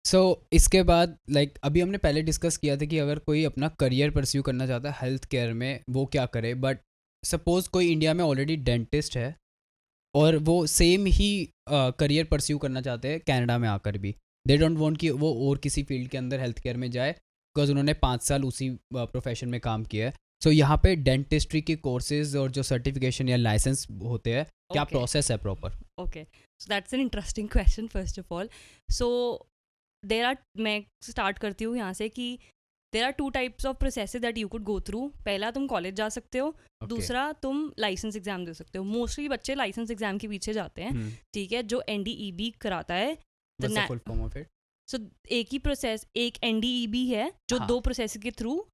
सो इसके बाद अभी हमने पहले डिस्कस किया था कि अगर कोई अपना करियर परस्यू करना चाहता है हेल्थ केयर में वो क्या करे, बट सपोज कोई इंडिया में ऑलरेडी डेंटिस्ट है और वो सेम ही करियर परस्यू करना चाहते हैं कनाडा में आकर भी, दे डोंट वांट कि वो और किसी फील्ड के अंदर हेल्थ केयर में जाए बिकॉज उन्होंने 5 साल उसी प्रोफेशन में काम किया है। सो यहाँ पे डेंटिस्ट्री के कोर्सेज और जो सर्टिफिकेशन या लाइसेंस होते हैं, क्या Okay. प्रोसेस है proper? Okay, so that's an interesting question first of all. So there are, मैं स्टार्ट करती हूँ यहाँ से कि there are two types of processes that you could go through. पहला तुम कॉलेज जा सकते हो, दूसरा तुम लाइसेंस एग्जाम दे सकते हो। मोस्टली बच्चे लाइसेंस एग्जाम के पीछे जाते हैं, ठीक है, जो NDEB कराता है। Full form of it? So एक ही प्रोसेस, एक NDEB है जो हाँ. 2 प्रोसेस के थ्रू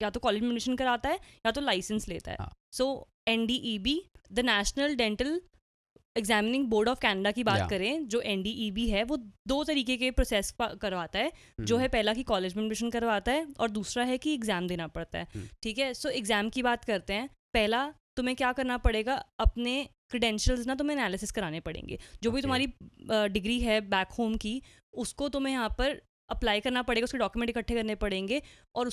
या तो कॉलेज में एडमिशन कराता है या तो लाइसेंस लेता है। हाँ. सो NDEB, the national dental examining board of Canada की बात Yeah. करें, जो NDEB है वो 2 तरीके के प्रोसेस करवाता है। जो है पहला कि कॉलेज में एडमिशन करवाता है और दूसरा है कि एग्ज़ाम देना पड़ता है, ठीक है। सो एग्ज़ाम की बात करते हैं। पहला तुम्हें क्या करना पड़ेगा, अपने क्रेडेंशियल्स ना तुम्हें एनालिसिस कराने पड़ेंगे। जो भी Okay. तुम्हारी डिग्री है बैक होम की, उसको तुम्हें यहाँ पर अप्लाई करना पड़ेगा, उसके डॉक्यूमेंट इकट्ठे करने पड़ेंगे और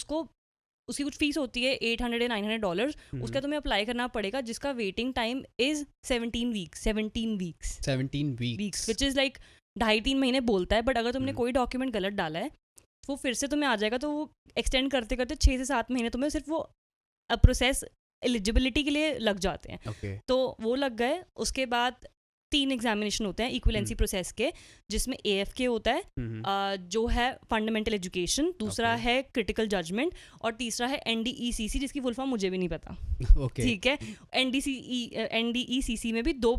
उसकी कुछ फीस होती है $800 या $900, उसका तुम्हें अप्लाई करना पड़ेगा, जिसका waiting time is 17 weeks which is like 2.5-3 महीने बोलता है। बट अगर तुमने कोई डॉक्यूमेंट गलत डाला है वो फिर से तुम्हें आ जाएगा, तो वो एक्सटेंड करते करते 6 से 7 महीने तुम्हें सिर्फ वो प्रोसेस एलिजिबिलिटी के लिए लग जाते हैं। Okay. तो वो लग गए। उसके बाद 3 एग्जामिनेशन होते हैं इक्विवेलेंसी प्रोसेस के, जिसमें AFK होता है, जो है फंडामेंटल एजुकेशन, दूसरा Okay. है क्रिटिकल जजमेंट और तीसरा है NDECC, जिसकी फुल फॉर्म मुझे भी नहीं पता, Okay. ठीक है। NDECC में भी 2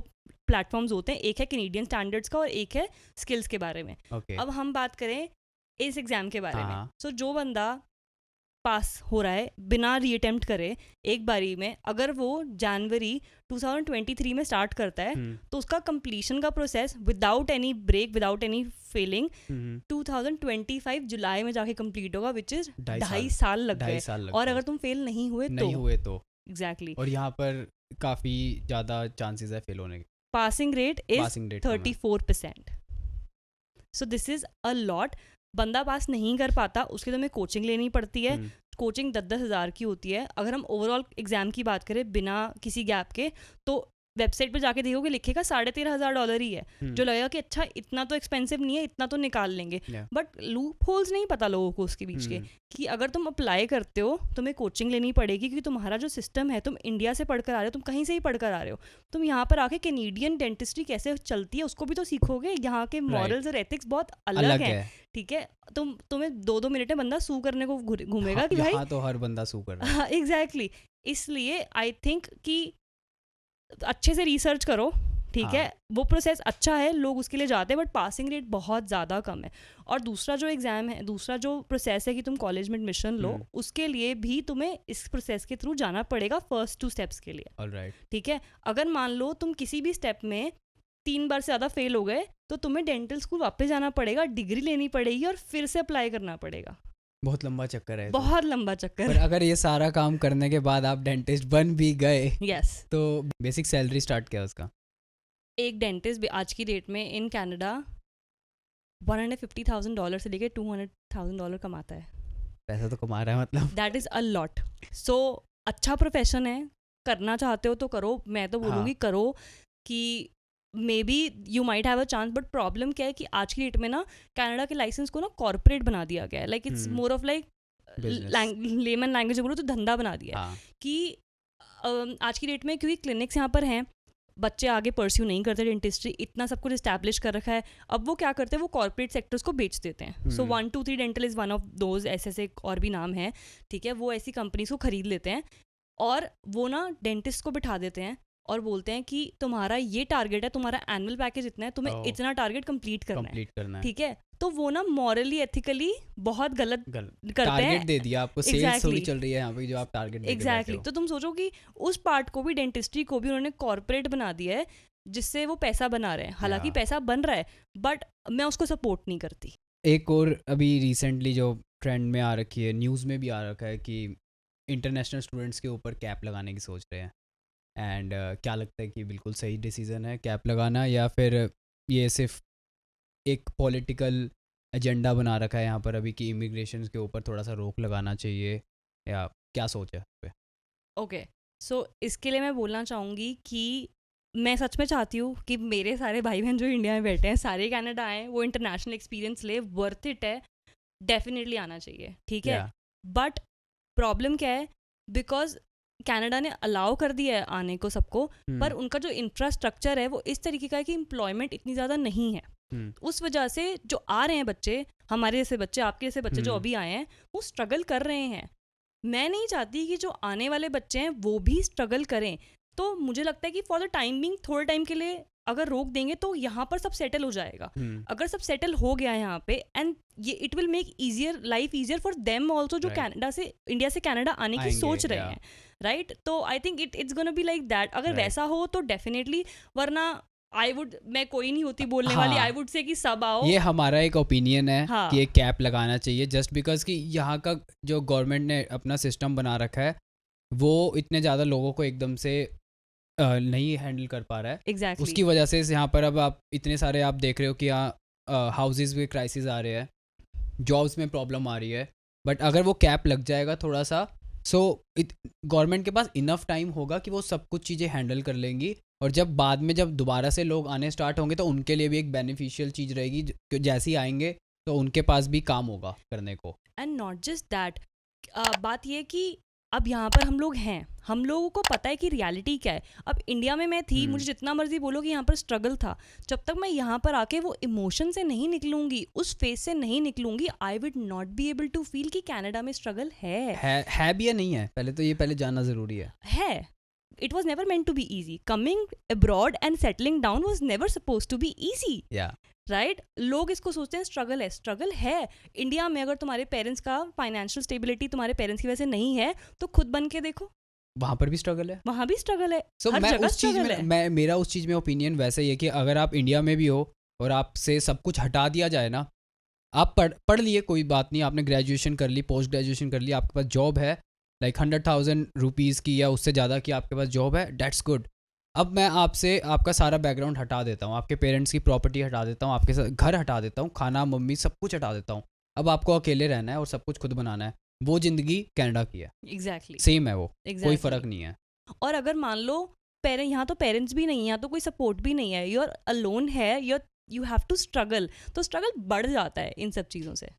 प्लेटफॉर्म्स होते हैं, एक है कैनेडियन स्टैंडर्ड्स का और एक है स्किल्स के बारे में। Okay. अब हम बात करें इस एग्ज़ाम के बारे में। हाँ. सो जो बंदा पास हो रहा है बिना रीअटेम्प्ट करे एक बारी में, अगर वो जनवरी 2023 में स्टार्ट करता है तो उसका कंप्लीशन का process without any break, without any failing 2025 जुलाई में जाके कंप्लीट होगा, विच इज 2.5 साल लग गए। और अगर तुम फेल नहीं हुए तो एग्जैक्टली और यहाँ पर काफ़ी ज़्यादा चांसेस है फेल होने के। Passing rate is 34%। So this is a lot. बंदा पास नहीं कर पाता, उसके लिए तुम्हें कोचिंग लेनी पड़ती है। कोचिंग 10-10 हज़ार की होती है। अगर हम ओवरऑल एग्जाम की बात करें बिना किसी गैप के, तो वेबसाइट पे जाके देखोगे लिखेगा $13,500 ही है, जो लगेगा कि अच्छा इतना तो एक्सपेंसिव नहीं है, इतना तो निकाल लेंगे। बट लूप होल्स नहीं पता लोगों को उसके बीच के, कि अगर तुम अप्लाई करते हो तुम्हें कोचिंग लेनी पड़ेगी, क्योंकि तुम्हारा जो सिस्टम है, तुम इंडिया से पढ़कर आ रहे हो, तुम कहीं से ही पढ़कर आ रहे हो, तुम यहाँ पर आके कैनेडियन डेंटिस्ट्री कैसे चलती है उसको भी तो सीखोगे। यहाँ के मॉरल्स और एथिक्स बहुत अलग हैं, ठीक है। तुम्हें 2-2 मिनट में बंदा सू करने को घूमेगा कि भाई तो हर बंदा सू कर रहा है। एग्जैक्टली। इसलिए आई थिंक कि अच्छे से रिसर्च करो, ठीक है। वो प्रोसेस अच्छा है, लोग उसके लिए जाते हैं, बट पासिंग रेट बहुत ज़्यादा कम है। और दूसरा जो एग्ज़ाम है, दूसरा जो प्रोसेस है कि तुम कॉलेज में एडमिशन लो, उसके लिए भी तुम्हें इस प्रोसेस के थ्रू जाना पड़ेगा फर्स्ट 2 स्टेप्स के लिए, ऑलराइट, ठीक है। अगर मान लो तुम किसी भी स्टेप में 3 बार से ज़्यादा फेल हो गए तो तुम्हें डेंटल स्कूल वापस जाना पड़ेगा, डिग्री लेनी पड़ेगी और फिर से अप्लाई करना पड़ेगा। बहुत लंबा चक्कर है, बहुत लंबा चक्कर। पर अगर ये सारा काम करने के बाद आप डेंटिस्ट बन भी गए, यस, तो बेसिक सैलरी स्टार्ट क्या है उसका? एक डेंटिस्ट आज की डेट में इन कनाडा $150,000 से लेके $200,000 कमाता है। पैसा तो कमा रहा है, मतलब दैट इज़ अ लॉट। सो अच्छा प्रोफेशन है, करना चाहते हो तो करो। मैं तो बोलूँगी करो, कि may be you might have a chance. But problem क्या है कि आज की डेट में ना कनाडा के लाइसेंस को ना कॉर्पोरेट बना दिया गया है। Like it's more of like layman language बोलो तो धंधा बना दिया है। कि आज की डेट में क्योंकि क्लिनिक्स यहाँ पर हैं, बच्चे आगे परस्यू नहीं करते डेंटिस्ट्री, इतना सब कुछ इस्टेब्लिश कर रखा है। अब वो क्या करते हैं, वो कॉर्पोरेट सेक्टर्स को बेच देते हैं। सो 123 dental is one of those, ऐसे और भी नाम है, ठीक है। वो ऐसी कंपनीज को खरीद लेते हैं और वो ना डेंटिस्ट को बिठा देते हैं और बोलते हैं कि तुम्हारा ये टारगेट है, तुम्हारा एनुअल पैकेज इतना है, तुम्हें इतना टारगेट कंप्लीट करना है, ठीक है। तो वो ना मॉरली एथिकली बहुत गलत करते टारगेट हैं। दे दिया आपको, सेल्स थोड़ी चल रही है यहाँ पे जो आप टारगेट दे एग्जैक्टली। तो तुम सोचो कि उस पार्ट को भी, डेंटिस्ट्री को भी उन्होंने कॉर्पोरेट बना दिया है, जिससे वो पैसा बना रहे हैं। हालांकि पैसा बन रहा है, बट मैं उसको सपोर्ट नहीं करती। एक और अभी रिसेंटली जो ट्रेंड में आ रखी है, न्यूज़ में भी आ रखा है कि इंटरनेशनल स्टूडेंट्स के ऊपर कैप लगाने की सोच रहे हैं। एंड क्या लगता है कि बिल्कुल सही डिसीजन है कैप लगाना, या फिर ये सिर्फ एक पॉलिटिकल एजेंडा बना रखा है यहाँ पर अभी कि इमिग्रेशन के ऊपर थोड़ा सा रोक लगाना चाहिए, या क्या सोच है इस पे? ओके, सो इसके लिए मैं बोलना चाहूँगी कि मैं सच में चाहती हूँ कि मेरे सारे भाई बहन जो इंडिया में बैठे हैं सारे कनाडा आए, वो इंटरनेशनल एक्सपीरियंस ले, वर्थ इट है, डेफिनेटली आना चाहिए, ठीक है। Yeah. बट प्रॉब्लम क्या है, बिकॉज कनाडा ने अलाउ कर दिया है आने को सबको, पर उनका जो इंफ्रास्ट्रक्चर है वो इस तरीके का है कि एम्प्लॉयमेंट इतनी ज़्यादा नहीं है। उस वजह से जो आ रहे हैं बच्चे, हमारे जैसे बच्चे, आपके जैसे बच्चे जो अभी आए हैं, वो स्ट्रगल कर रहे हैं। मैं नहीं चाहती कि जो आने वाले बच्चे हैं वो भी स्ट्रगल करें। तो मुझे लगता है कि फॉर द टाइम बिंग थोड़े टाइम के लिए अगर रोक देंगे तो यहाँ पर सब सेटल हो जाएगा। अगर सब सेटल हो गया है यहाँ पे, एंड ये it will make easier life easier for them also, जो कनाडा से, इंडिया से कनाडा आने की सोच रहे हैं, राइट। तो I think it's gonna be like that. अगर वैसा हो तो डेफिनेटली, वरना मैं कोई नहीं होती बोलने वाली, आई वुड से कि सब आओ। ये हमारा एक ओपिनियन है हाँ। कि एक कैप लगाना चाहिए, जस्ट बिकॉज कि यहाँ का जो गवर्नमेंट ने अपना सिस्टम बना रखा है वो इतने ज़्यादा लोगों को एकदम से नहीं हैंडल कर पा रहा है। Exactly. उसकी वजह से यहाँ पर अब आप इतने सारे आप देख रहे हो कि यहाँ हाउसेस में क्राइसिस आ रहे हैं, जॉब्स में प्रॉब्लम आ रही है। बट अगर वो कैप लग जाएगा थोड़ा सा, सो गवर्नमेंट के पास इनफ टाइम होगा कि वो सब कुछ चीज़ें हैंडल कर लेंगी, और जब बाद में जब दोबारा से लोग आने स्टार्ट होंगे तो उनके लिए भी एक बेनिफिशियल चीज़ रहेगी, जैसे ही आएंगे तो उनके पास भी काम होगा करने को। एंड नॉट जस्ट दैट, बात ये कि अब यहाँ पर हम लोग हैं, हम लोगों को पता है कि रियलिटी क्या है। अब इंडिया में मैं थी, मुझे जितना मर्जी बोलो कि यहाँ पर स्ट्रगल था, जब तक मैं यहाँ पर आके वो इमोशन से नहीं निकलूंगी, उस फेज से नहीं निकलूंगी, I will not be able to feel कि कनाडा में स्ट्रगल है भी या नहीं है। पहले जानना ज़रूरी है। It was never meant to be easy. Coming abroad and settling down was never supposed to be easy. Yeah. Right. लोग इसको सोचते हैं स्ट्रगल है। इंडिया में अगर तुम्हारे पेरेंट्स का फाइनेंशियल स्टेबिलिटी तुम्हारे पेरेंट्स की वजह से नहीं है तो खुद बन के देखो, वहाँ पर भी स्ट्रगल है, वहाँ भी स्ट्रगल है। So, हर जगह स्ट्रगल है। मेरा उस चीज़ में ओपिनियन वैसा ही है कि अगर आप इंडिया में भी हो और आपसे सब कुछ हटा दिया जाए ना, आप पढ़ लिए, कोई बात नहीं, आपने ग्रेजुएशन कर ली, पोस्ट ग्रेजुएशन कर ली, आपके पास जॉब है, लाइक 100,000 रुपीज़ की या उससे ज़्यादा की आपके पास जॉब है, डेट्स गुड। अब मैं आपसे आपका सारा बैकग्राउंड हटा देता हूँ, आपके पेरेंट्स की प्रॉपर्टी हटा देता हूँ, आपके साथ घर हटा देता हूँ, खाना मम्मी सब कुछ हटा देता हूँ। अब आपको अकेले रहना है और सब कुछ खुद बनाना है। वो ज़िंदगी कनाडा की है। एग्जैक्टली सेम है वो, कोई फ़र्क नहीं है। और अगर मान लो यहाँ तो पेरेंट्स भी नहीं है, यहाँ तो कोई सपोर्ट भी नहीं है, यू आर अलोन है, यू हैव टू स्ट्रगल, तो स्ट्रगल बढ़ जाता है इन सब चीज़ों से।